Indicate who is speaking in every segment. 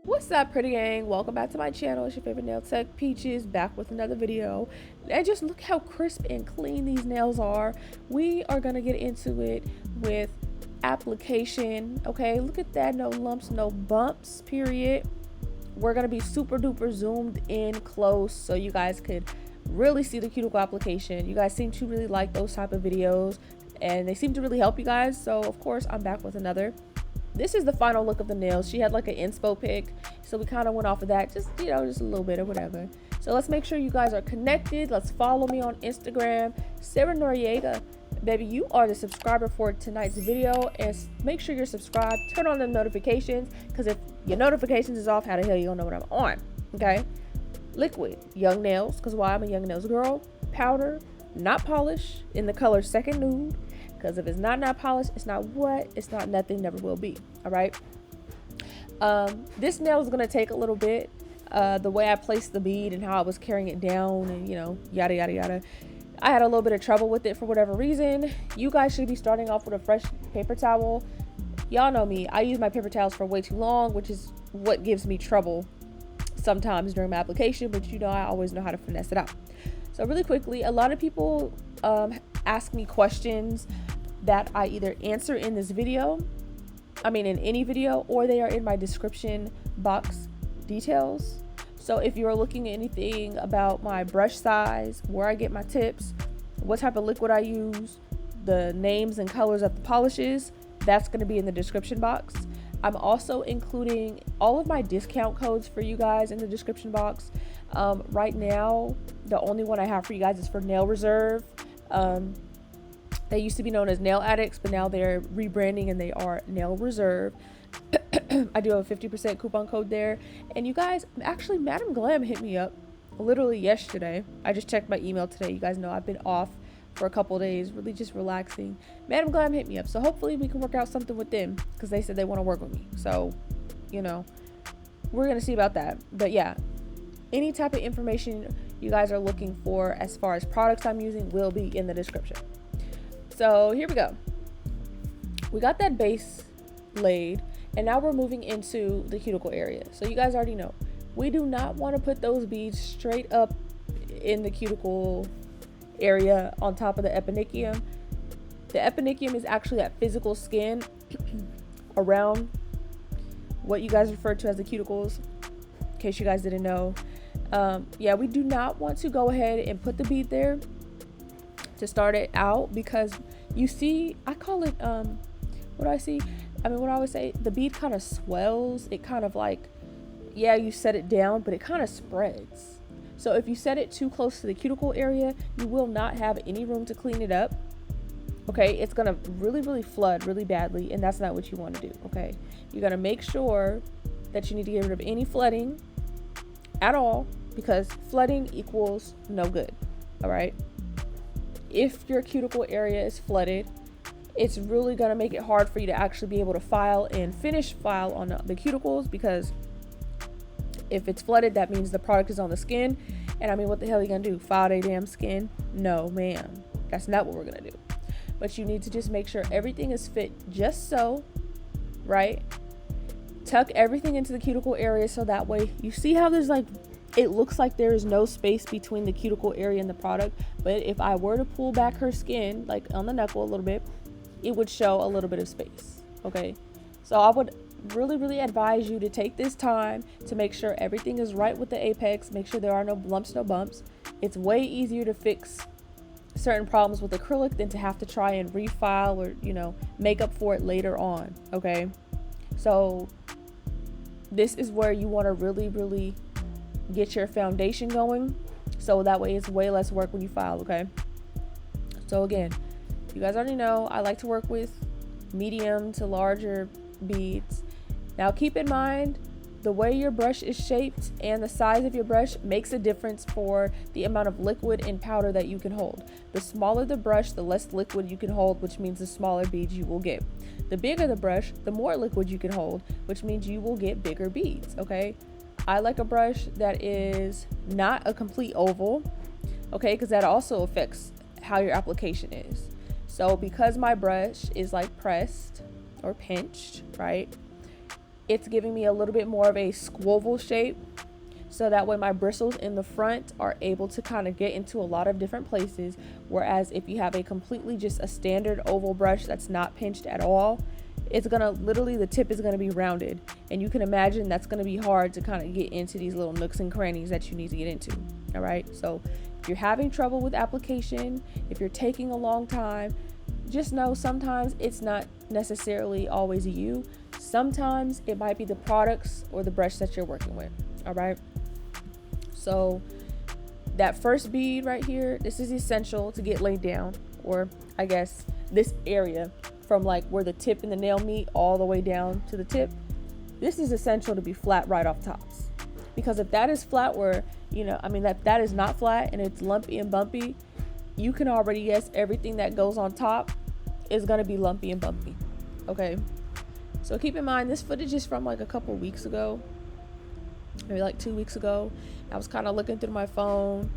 Speaker 1: What's up, pretty gang? Welcome back to my channel. It's your favorite nail tech, Peaches, back with another video. And just look how crisp and clean these nails are. We are gonna get into it with application. Okay, look at that. No lumps, no bumps, period. We're gonna be super duper zoomed in close so you guys could really see the cuticle application. You guys seem to really like those type of videos and they seem to really help you guys. So of course I'm back with another. This is the final look of the nails. She had like an inspo pic, so we kind of went off of that, just just a little bit or whatever. So let's make sure you guys are connected. Let's follow me on Instagram, Sarah Noriega. Baby, you are the subscriber for tonight's video, and make sure you're subscribed. Turn on the notifications, because if your notifications is off, how the hell you gonna know when I'm on? Okay. Liquid, young nails, because why? I'm a young nails girl. Powder, not polish, in the color second nude. Because if it's not polished, it's not what, it's not nothing, never will be. All right. This nail is going to take a little bit. The way I placed the bead and how I was carrying it down and, yada, yada, yada. I had a little bit of trouble with it for whatever reason. You guys should be starting off with a fresh paper towel. Y'all know me. I use my paper towels for way too long, which is what gives me trouble sometimes during my application. But, I always know how to finesse it out. So really quickly, a lot of people ask me questions that I either answer in this video, in any video, or they are in my description box details. So if you're looking at anything about my brush size, where I get my tips, what type of liquid I use, the names and colors of the polishes, that's going to be in the description box. I'm also including all of my discount codes for you guys in the description box. Right now, the only one I have for you guys is for Nail Reserve. They used to be known as Nail Addicts, but now they're rebranding and they are Nail Reserve. I do have a 50% coupon code there. And you guys, actually, Madam Glam hit me up literally yesterday. I just checked my email today. You guys know I've been off for a couple days, really just relaxing. Madam Glam hit me up, so hopefully we can work out something with them because they said they want to work with me. So, we're gonna see about that. But yeah, any type of information you guys are looking for as far as products I'm using will be in the description. So here we go. We got that base laid, and now we're moving into the cuticle area. So you guys already know, we do not want to put those beads straight up in the cuticle area on top of the eponychium. The eponychium is actually that physical skin around what you guys refer to as the cuticles, in case you guys didn't know. Yeah, we do not want to go ahead and put the bead there to start it out, because you see, I call it what I see, what I always say, the bead kind of swells. It kind of like, yeah, you set it down, but it kind of spreads. So if you set it too close to the cuticle area, you will not have any room to clean it up. Okay, it's gonna really flood really badly, and that's not what you want to do. Okay, you're gonna make sure that you need to get rid of any flooding at all, because flooding equals no good. All right, if your cuticle area is flooded, it's really going to make it hard for you to actually be able to file and finish file on the cuticles, because if it's flooded, that means the product is on the skin, and what the hell are you going to do, file their damn skin? No ma'am, that's not what we're going to do. But you need to just make sure everything is fit just so, right? Tuck everything into the cuticle area, so that way you see how there's it looks like there is no space between the cuticle area and the product, but if I were to pull back her skin, like on the knuckle a little bit, it would show a little bit of space. Okay, so I would really advise you to take this time to make sure everything is right with the apex, make sure there are no lumps, no bumps. It's way easier to fix certain problems with acrylic than to have to try and refile or make up for it later on. Okay, so this is where you want to really get your foundation going, so that way it's way less work when you file. Okay, so again, you guys already know I like to work with medium to larger beads. Now keep in mind, the way your brush is shaped and the size of your brush makes a difference for the amount of liquid and powder that you can hold. The smaller the brush, the less liquid you can hold, which means the smaller beads you will get. The bigger the brush, the more liquid you can hold, which means you will get bigger beads. Okay, I like a brush that is not a complete oval, okay, because that also affects how your application is. So because my brush is like pressed or pinched, right, it's giving me a little bit more of a swivel shape, so that way my bristles in the front are able to kind of get into a lot of different places. Whereas if you have a completely just a standard oval brush that's not pinched at all, it's gonna literally, the tip is gonna be rounded, and you can imagine that's gonna be hard to kind of get into these little nooks and crannies that you need to get into. All right, so if you're having trouble with application, if you're taking a long time, just know sometimes it's not necessarily always you. Sometimes it might be the products or the brush that you're working with. All right, so that first bead right here, this is essential to get laid down, or I guess this area from like where the tip and the nail meet all the way down to the tip. This is essential to be flat right off tops, because if that is flat where, you know, I mean that is not flat and it's lumpy and bumpy, you can already guess everything that goes on top is going to be lumpy and bumpy. Okay, so keep in mind this footage is from like a couple weeks ago, maybe like 2 weeks ago. I was kind of looking through my phone,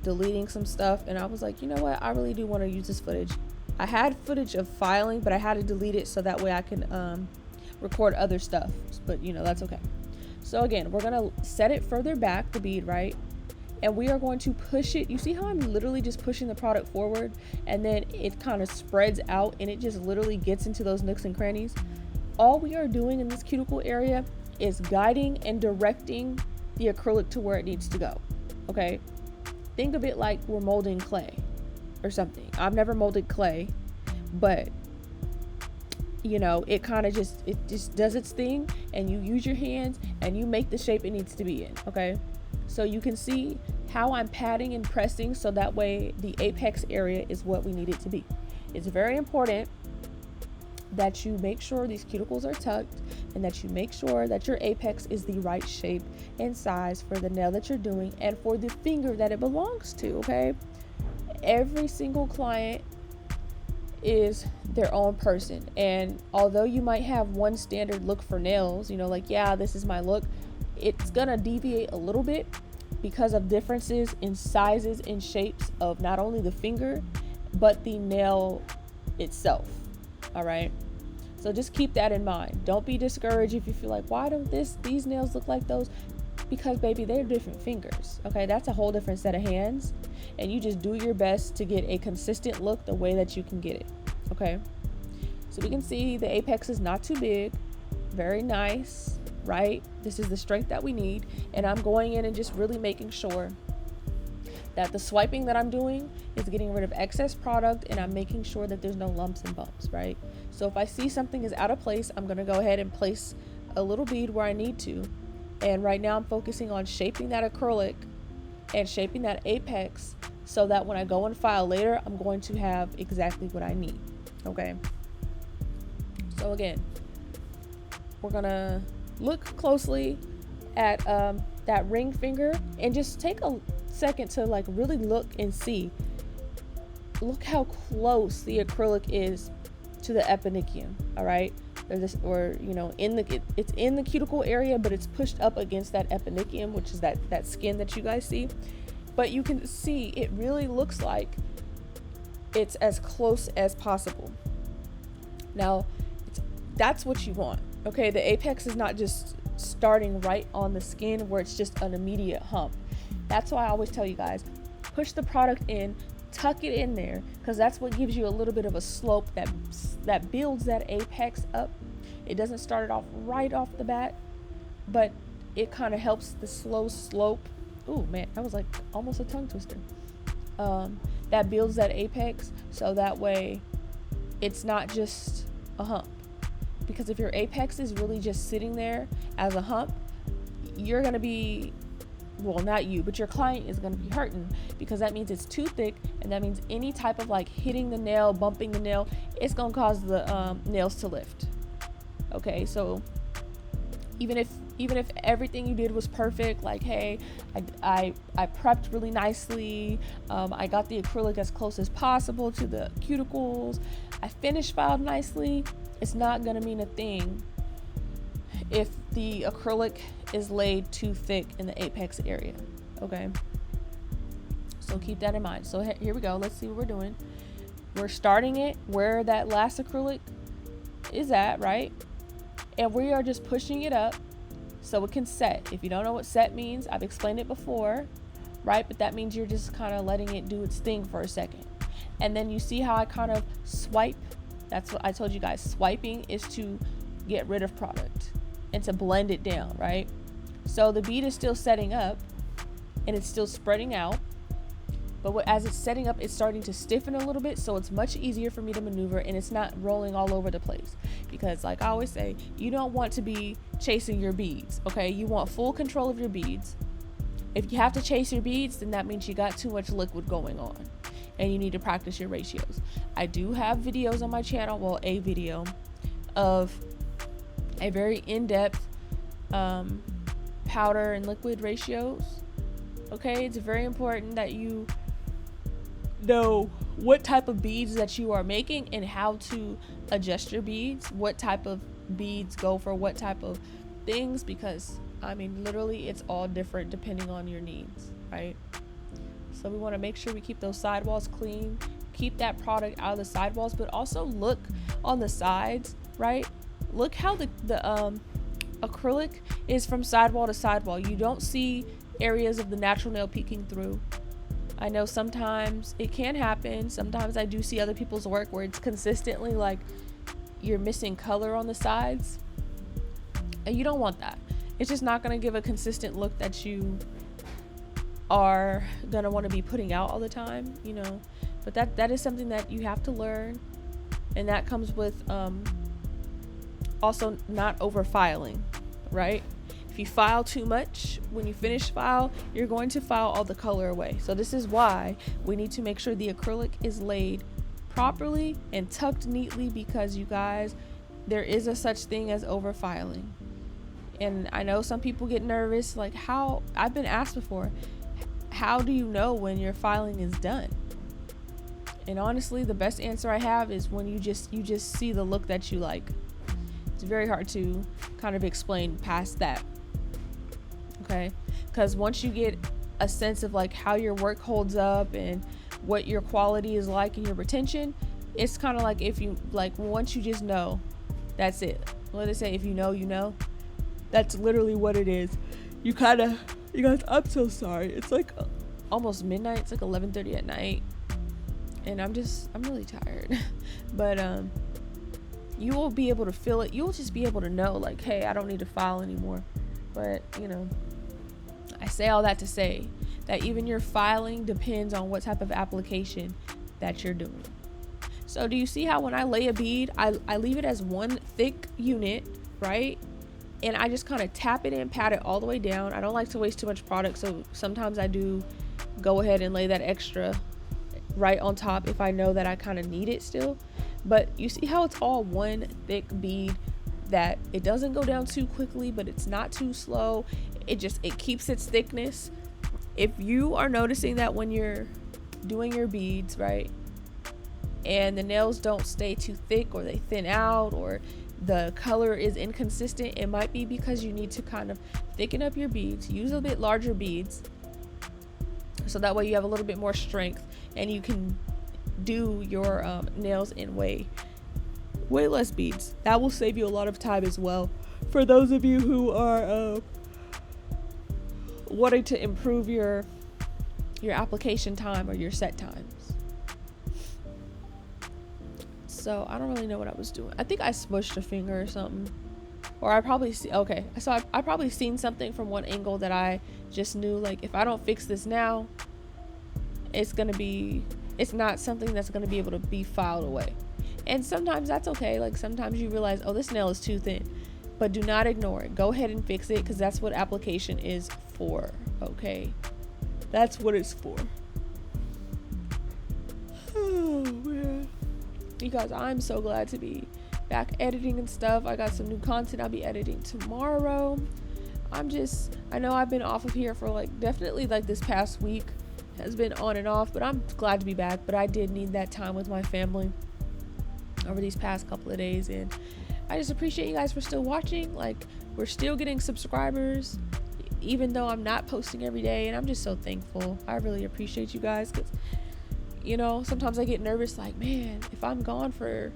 Speaker 1: deleting some stuff, and I was like, you know what, I really do want to use this footage. I had footage of filing, but I had to delete it so that way I can record other stuff, but you know, that's okay. So again, we're gonna set it further back, the bead, right? And we are going to push it. You see how I'm literally just pushing the product forward, and then it kind of spreads out and it just literally gets into those nooks and crannies. All we are doing in this cuticle area is guiding and directing the acrylic to where it needs to go. Okay, think of it like we're molding clay or something. I've never molded clay, but you know, it kind of just does its thing, and you use your hands and you make the shape it needs to be in. Okay, so you can see how I'm patting and pressing, so that way the apex area is what we need it to be. It's very important that you make sure these cuticles are tucked, and that you make sure that your apex is the right shape and size for the nail that you're doing and for the finger that it belongs to. Okay, every single client is their own person, and although you might have one standard look for nails, you know, like, yeah, this is my look, it's gonna deviate a little bit because of differences in sizes and shapes of not only the finger but the nail itself. All right, so just keep that in mind. Don't be discouraged if you feel like, why don't these nails look like those? Because baby, they're different fingers. Okay, that's a whole different set of hands, and you just do your best to get a consistent look the way that you can get it. Okay, so we can see the apex is not too big, very nice, right? This is the strength that we need, and I'm going in and just really making sure that the swiping that I'm doing is getting rid of excess product, and I'm making sure that there's no lumps and bumps, right? So if I see something is out of place, I'm gonna go ahead and place a little bead where I need to. And right now I'm focusing on shaping that acrylic and shaping that apex, so that when I go and file later, I'm going to have exactly what I need. Okay, so again, we're gonna look closely at that ring finger, and just take a second to like really look and see. Look how close the acrylic is to the eponychium. All right, or you know, it's in the cuticle area, but it's pushed up against that eponychium, which is that skin that you guys see. But you can see it really looks like it's as close as possible. Now, that's what you want. Okay, the apex is not just starting right on the skin where it's just an immediate hump. That's why I always tell you guys, push the product in, tuck it in there, because that's what gives you a little bit of a slope that builds that apex up. It doesn't start it off right off the bat, but it kind of helps the slow slope. Oh man, that was like almost a tongue twister. That builds that apex, so that way it's not just a hump. Because if your apex is really just sitting there as a hump, you're gonna be, well, not you, but your client is gonna be hurting, because that means it's too thick, and that means any type of like hitting the nail, bumping the nail, it's gonna cause the nails to lift. Okay, so even if everything you did was perfect, like, hey, I prepped really nicely, I got the acrylic as close as possible to the cuticles, I finished filed nicely, it's not gonna mean a thing if the acrylic is laid too thick in the apex area. Okay, so keep that in mind. So here we go, let's see what we're doing. We're starting it where that last acrylic is at, right? And we are just pushing it up so it can set. If you don't know what set means, I've explained it before, right? But that means you're just kind of letting it do its thing for a second. And then you see how I kind of swipe. That's what I told you guys. Swiping is to get rid of product and to blend it down, right? So the bead is still setting up and it's still spreading out. But as it's setting up, it's starting to stiffen a little bit, so it's much easier for me to maneuver and it's not rolling all over the place. Because like I always say, you don't want to be chasing your beads, okay? You want full control of your beads. If you have to chase your beads, then that means you got too much liquid going on and you need to practice your ratios. I do have videos on my channel, well, a video of a very in-depth powder and liquid ratios, okay? It's very important that you know what type of beads that you are making and how to adjust your beads, what type of beads go for what type of things, because I mean literally it's all different depending on your needs, right? So we want to make sure we keep those sidewalls clean, keep that product out of the sidewalls, but also look on the sides, right? Look how the acrylic is from sidewall to sidewall. You don't see areas of the natural nail peeking through. I know sometimes it can happen. Sometimes I do see other people's work where it's consistently like you're missing color on the sides, and you don't want that. It's just not going to give a consistent look that you are going to want to be putting out all the time, you know. But that is something that you have to learn, and that comes with also not over filing, right? If you file too much, when you finish file, you're going to file all the color away. So this is why we need to make sure the acrylic is laid properly and tucked neatly, because you guys, there is a such thing as over filing. And I know some people get nervous, like how, I've been asked before, how do you know when your filing is done? And honestly, the best answer I have is when you just see the look that you like. It's very hard to kind of explain past that. Okay, because once you get a sense of like how your work holds up and what your quality is like and your retention, it's kind of like, if you like, once you just know, that's it. Let us say, if you know, you know. That's literally what it is. You guys, I'm so sorry. It's like almost midnight. It's like 11:30 at night, and I'm really tired. But you will be able to feel it. You'll just be able to know, like, hey, I don't need to file anymore. But you know, I say all that to say that even your filing depends on what type of application that you're doing. So do you see how when I lay a bead, I leave it as one thick unit, right? And I just kind of tap it in, pat it all the way down. I don't like to waste too much product, so sometimes I do go ahead and lay that extra right on top if I know that I kind of need it still. But you see how it's all one thick bead, that it doesn't go down too quickly, but it's not too slow. It keeps its thickness. If you are noticing that when you're doing your beads, right, and the nails don't stay too thick, or they thin out, or the color is inconsistent, it might be because you need to kind of thicken up your beads. Use a bit larger beads, so that way you have a little bit more strength and you can do your nails in way less beads. That will save you a lot of time as well, for those of you who are wanting to improve your application time or your set times. So I don't really know what I was doing. I think I smushed a finger or something, or I probably I probably seen something from one angle that I just knew, like, if I don't fix this now, it's not something that's going to be able to be filed away. And sometimes that's okay. Like, sometimes you realize, oh, this nail is too thin, but do not ignore it. Go ahead and fix it, because that's what application is for. Okay, that's what it's for. Oh man, you guys, I'm so glad to be back editing and stuff. I got some new content I'll be editing tomorrow. I know I've been off of here for like, definitely like this past week has been on and off, but I'm glad to be back. But I did need that time with my family over these past couple of days, and I just appreciate you guys for still watching. Like, we're still getting subscribers, even though I'm not posting every day, and I'm just so thankful. I really appreciate you guys, because you know, sometimes I get nervous, like, man, if I'm gone for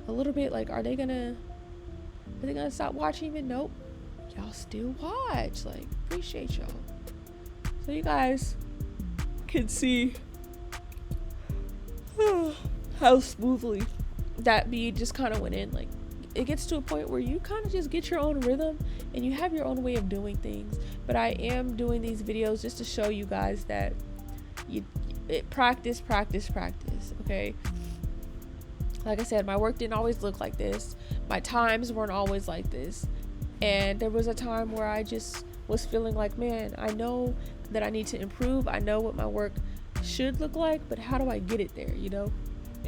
Speaker 1: a little bit, like, are they gonna Are they gonna stop watching me? Nope. Y'all still watch. Like, appreciate y'all. So you guys can see how smoothly that bead just kind of went in. Like, it gets to a point where you kind of just get your own rhythm and you have your own way of doing things. But I am doing these videos just to show you guys that practice, okay? Like I said, my work didn't always look like this. My times weren't always like this. And there was a time where I just was feeling like, man, I know that I need to improve. I know what my work should look like, but how do I get it there, you know?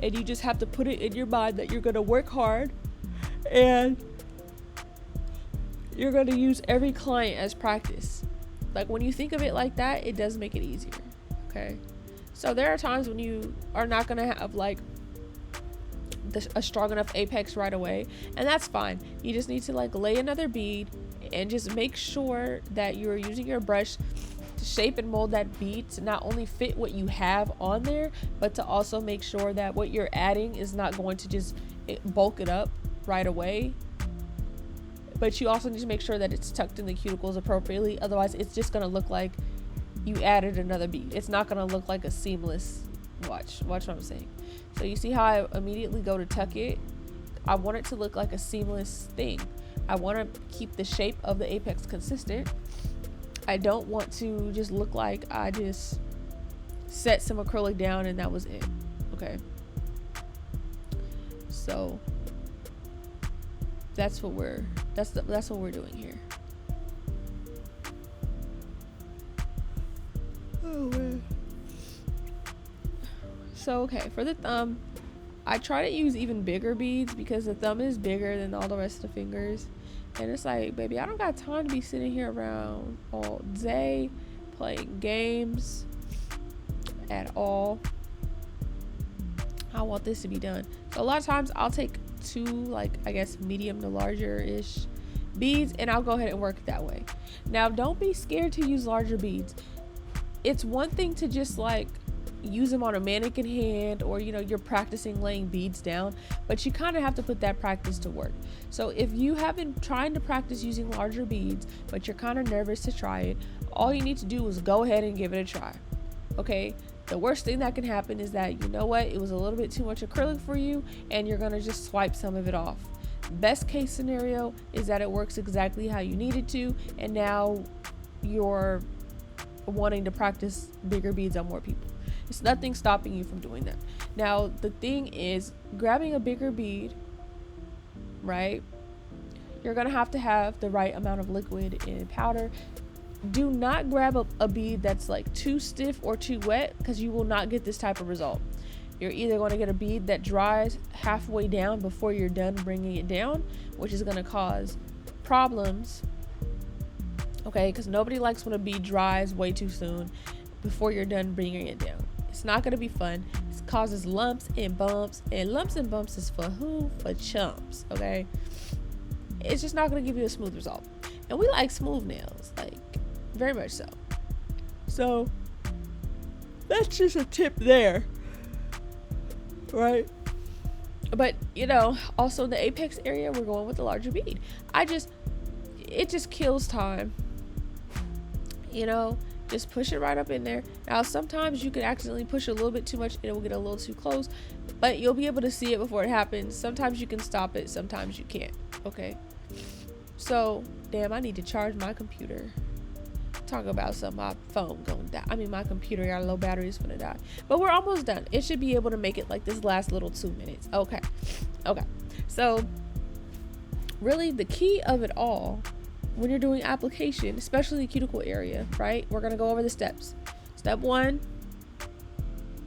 Speaker 1: And you just have to put it in your mind that you're gonna work hard and you're gonna use every client as practice. Like, when you think of it like that, it does make it easier, okay? So there are times when you are not gonna have like a strong enough apex right away, and that's fine. You just need to like lay another bead and just make sure that you're using your brush to shape and mold that bead to not only fit what you have on there, but to also make sure that what you're adding is not going to just bulk it up right away. But you also need to make sure that it's tucked in the cuticles appropriately. Otherwise, it's just going to look like you added another bead. It's not going to look like a seamless watch what I'm saying. So you see how I immediately go to tuck it? I want it to look like a seamless thing. I want to keep the shape of the apex consistent. I don't want to just look like I just set some acrylic down and that was it. Okay. So that's what we're doing here. Oh man. So okay, for the thumb, I try to use even bigger beads because the thumb is bigger than all the rest of the fingers. And it's like, baby, I don't got time to be sitting here around all day playing games at all. I want this to be done. So a lot of times I'll take two, like, I guess medium to larger-ish beads, and I'll go ahead and work it that way. Now, don't be scared to use larger beads. It's one thing to just like use them on a mannequin hand, or you know, you're practicing laying beads down, but you kind of have to put that practice to work. So if you have been trying to practice using larger beads but you're kind of nervous to try it, all you need to do is go ahead and give it a try. Okay, the worst thing that can happen is that, you know what, it was a little bit too much acrylic for you and you're gonna just swipe some of it off. Best case scenario is that it works exactly how you need it to, and now you're wanting to practice bigger beads on more people. It's nothing stopping you from doing that. Now, the thing is, grabbing a bigger bead, right? You're gonna have to have the right amount of liquid and powder. Do not grab a bead that's like too stiff or too wet, because you will not get this type of result. You're either going to get a bead that dries halfway down before you're done bringing it down, which is going to cause problems. Okay, because nobody likes when a bead dries way too soon before you're done bringing it down. It's not going to be fun. It causes lumps and bumps, and lumps and bumps is for who? For chumps, okay? It's just not going to give you a smooth result. And we like smooth nails, like very much so. So that's just a tip there, right? But you know, also in the apex area, we're going with the larger bead. It just kills time, you know. Just push it right up in there. Now, sometimes you can accidentally push a little bit too much and it will get a little too close, but you'll be able to see it before it happens. Sometimes you can stop it, sometimes you can't. Okay. So, damn, I need to charge my computer. Talk about something, my phone going to die. I mean, my computer got a low battery, it's gonna die. But we're almost done. It should be able to make it like this last little 2 minutes. Okay. So, really, the key of it all, when you're doing application, especially the cuticle area, right? We're gonna go over the steps. Step 1,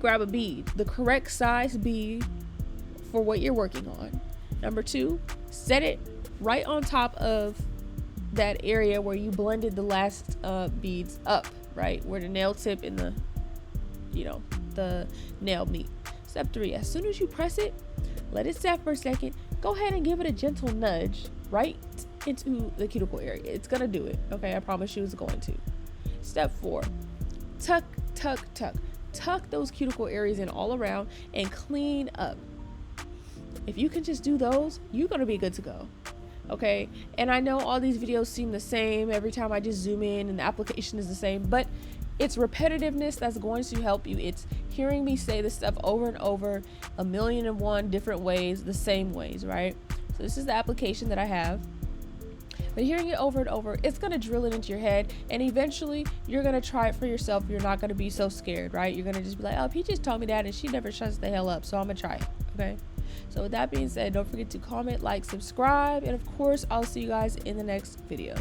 Speaker 1: grab a bead, the correct size bead for what you're working on. Number 2, set it right on top of that area where you blended the last beads up, right? Where the nail tip and the, you know, the nail meet. Step 3, as soon as you press it, let it set for a second. Go ahead and give it a gentle nudge right into the cuticle area. It's gonna do it, okay? I promise you it's going to. Step 4, tuck those cuticle areas in all around and clean up. If you can just do those, you're gonna be good to go. okay? And I know all these videos seem the same every time I just zoom in and the application is the same, but it's repetitiveness that's going to help you. It's hearing me say this stuff over and over, 1,000,001 different ways, the same ways, right? So this is the application that I have. But hearing it over and over, it's going to drill it into your head, and eventually you're going to try it for yourself. You're not going to be so scared, right? You're going to just be like, oh, he just told me that and she never shuts the hell up, so I'm going to try it, okay? So with that being said, don't forget to comment, like, subscribe, and of course, I'll see you guys in the next video.